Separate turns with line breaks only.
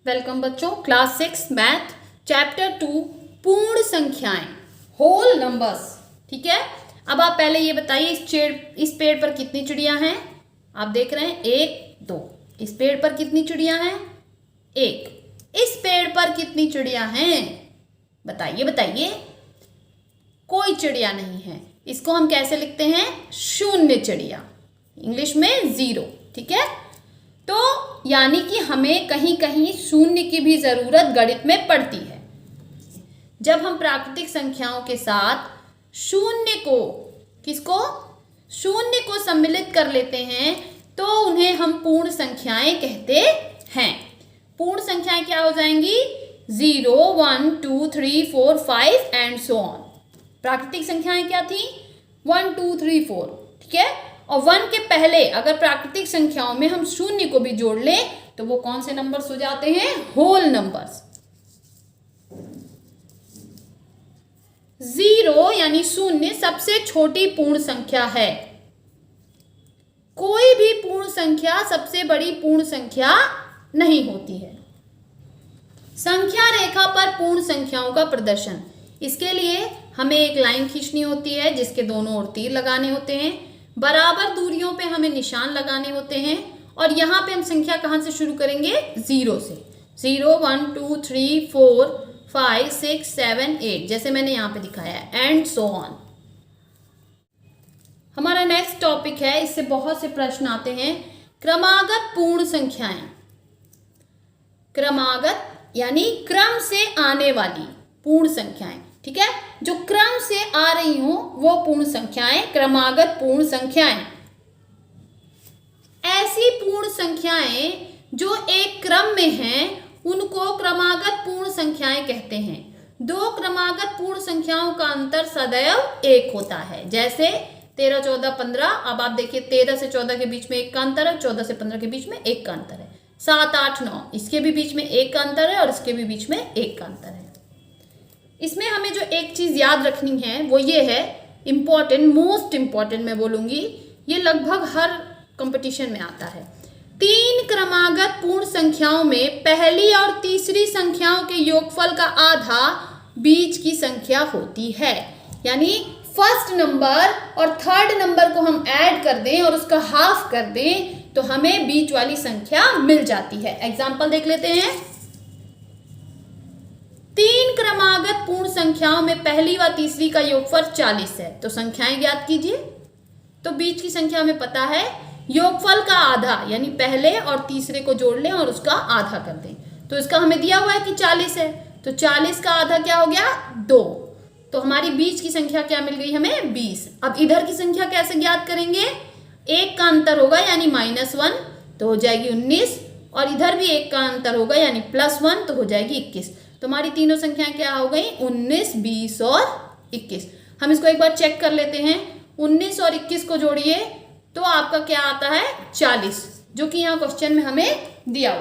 Welcome बच्चों, class 6 math chapter 2 पूर्ण संख्याएं होल नंबर्स। ठीक है, अब आप पहले ये बताइए इस पेड़ पर कितनी चिड़ियां हैं। आप देख रहे हैं 1 2। इस पेड़ पर कितनी चिड़ियां हैं? 1। इस पेड़ पर कितनी चिड़ियां हैं? बताइए बताइए। कोई चिड़िया नहीं है। इसको हम कैसे लिखते हैं? शून्य चिड़िया, इंग्लिश में 0। ठीक है, तो यानी कि हमें कहीं कहीं शून्य की भी जरूरत गणित में पड़ती है। जब हम प्राकृतिक संख्याओं के साथ शून्य को सम्मिलित कर लेते हैं तो उन्हें हम पूर्ण संख्याएं कहते हैं। पूर्ण संख्याएं क्या हो जाएंगी? 0 1 2 3 4 5 एंड सो ऑन। प्राकृतिक संख्याएं क्या थी? 1 2 3 4। ठीक है, और 1 के पहले अगर प्राकृतिक संख्याओं में हम शून्य को भी जोड़ लें तो वो कौन से नंबर्स हो जाते हैं? Whole numbers. 0 यानी शून्य सबसे छोटी पूर्ण संख्या है। कोई भी पूर्ण संख्या सबसे बड़ी पूर्ण संख्या नहीं होती है। संख्या रेखा पर पूर्ण संख्याओं का प्रदर्शन, इसके लिए हमें एक लाइन खींचनी होती है जिसके दोनों ओर तीर लगाने होते हैं। बराबर दूरियों पे हमें निशान लगाने होते हैं और यहाँ पे हम संख्या कहाँ से शुरू करेंगे? 0 से। 0 1 2 3 4 5 6 7 8 जैसे मैंने यहाँ पे दिखाया है, एंड सो ऑन। हमारा नेक्स्ट टॉपिक है, इससे बहुत से प्रश्न आते हैं, क्रमागत पूर्ण संख्याएं। क्रमागत यानी क्रम से आने वाली पूर्ण संख्याएं। ठीक है, जो क्रम से आ रही हो वो पूर्ण संख्याएं क्रमागत पूर्ण संख्याएं। ऐसी पूर्ण संख्याएं जो एक क्रम में हैं उनको क्रमागत पूर्ण संख्याएं कहते हैं। दो क्रमागत पूर्ण संख्याओं का अंतर सदैव 1 होता है। जैसे 13 14 15। अब आप देखिए 13 से 14 के बीच में 1 का अंतर है, 14 से 15 के बीच में 1 का अंतर है। 7 8 9 इसके भी बीच में 1 का अंतर है और इसके भी बीच में 1 का अंतर है। इसमें हमें जो एक चीज याद रखनी है वो ये है, इम्पॉर्टेंट, मोस्ट इम्पॉर्टेंट मैं बोलूंगी, ये लगभग हर कंपटीशन में आता है। 3 क्रमागत पूर्ण संख्याओं में पहली और तीसरी संख्याओं के योगफल का आधा बीच की संख्या होती है। यानी फर्स्ट नंबर और थर्ड नंबर को हम ऐड कर दें और उसका हाफ कर दें तो हमें बीच वाली संख्या मिल जाती है। एग्जाम्पल देख लेते हैं। 3 क्रमागत पूर्ण संख्याओं में पहली व तीसरी का योगफल 40 है, तो संख्याएं ज्ञात कीजिए। तो बीच की संख्या हमें पता है, योगफल का आधा यानी पहले और तीसरे को जोड़ लें और उसका आधा कर दें। तो इसका हमें दिया हुआ है कि 40 है, तो 40 का आधा क्या हो गया? 2। तो हमारी बीच की संख्या क्या मिल गई हमें? 20। अब इधर की संख्या कैसे ज्ञात करेंगे? 1 का अंतर होगा यानी -1 तो हो जाएगी 19, और इधर भी 1 का अंतर होगा यानी +1 तो हो जाएगी 21। तो हमारी तीनों संख्याएं क्या हो गई? 19 20 और 21। हम इसको एक बार चेक कर लेते हैं। 19 और 21 को जोड़िए तो आपका क्या आता है? 40, जो कि यहाँ क्वेश्चन में हमें दिया हुआ।